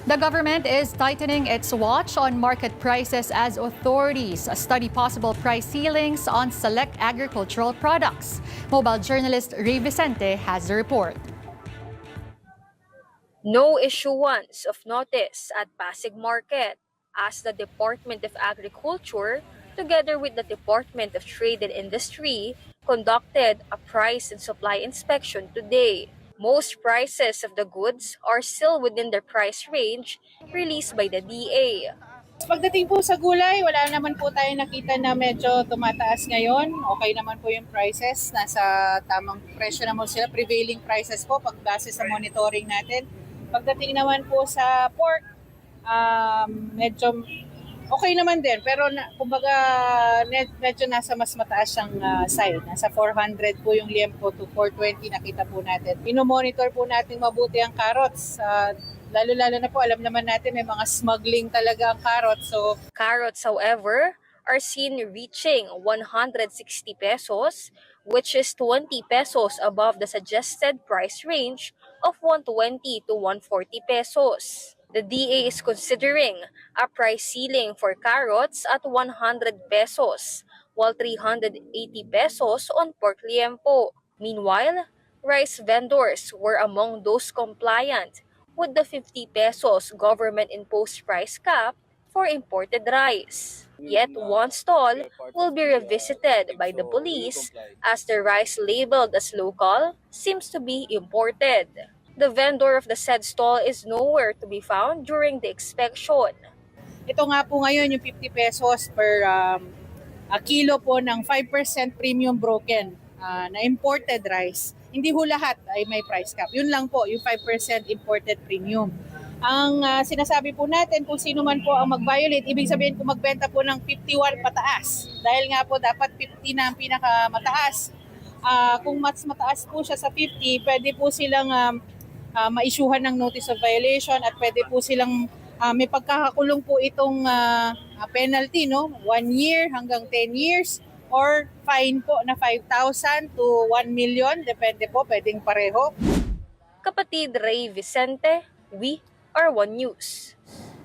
The government is tightening its watch on market prices as authorities study possible price ceilings on select agricultural products. Mobile journalist Ray Vicente has the report. No issuance of notice at Pasig Market as the Department of Agriculture, together with the Department of Trade and Industry, conducted a price and supply inspection today. Most prices of the goods are still within the price range released by the DA. Pagdating po sa gulay, wala naman po tayo nakita na medyo tumataas ngayon. Okay naman po yung prices. Nasa tamang presyo naman sila. Prevailing prices po pag base sa monitoring natin. Pagdating naman po sa pork, medyo okay naman din. Pero kumbaga medyo nasa mas mataas siyang side. Nasa 400 po yung liempo to 420 nakita po natin. Inomonitor po natin mabuti ang carrots. Lalo-lalo na po, alam naman natin may mga smuggling talaga ang carrots. So, carrots, however, are seen reaching 160 pesos, which is 20 pesos above the suggested price range of 120 to 140 pesos. The DA is considering a price ceiling for carrots at 100 pesos, while 380 pesos on pork liempo. Meanwhile, rice vendors were among those compliant with the 50 pesos government-imposed price cap for imported rice. Yet one stall will be revisited by the police as the rice labeled as local seems to be imported. The vendor of the said stall is nowhere to be found during the inspection. Ito nga po ngayon yung 50 pesos per kilo po ng 5% premium broken na imported rice. Hindi ho lahat ay may price cap. Yun lang po, yung 5% imported premium. Ang sinasabi po natin kung sino man po ang mag-violate, ibig sabihin kung magbenta po ng 51 pataas. Dahil nga po dapat 50 na ang pinakamataas. Kung mas mataas po siya sa 50, pwede po silang ma-issuehan ng notice of violation at pwede po silang may pagkakakulong po itong penalty, no? 1 year hanggang 10 years. Or fine po na 5,000 to 1 million, depende po, pwedeng pareho. Kapatid Ray Vicente, we are One News.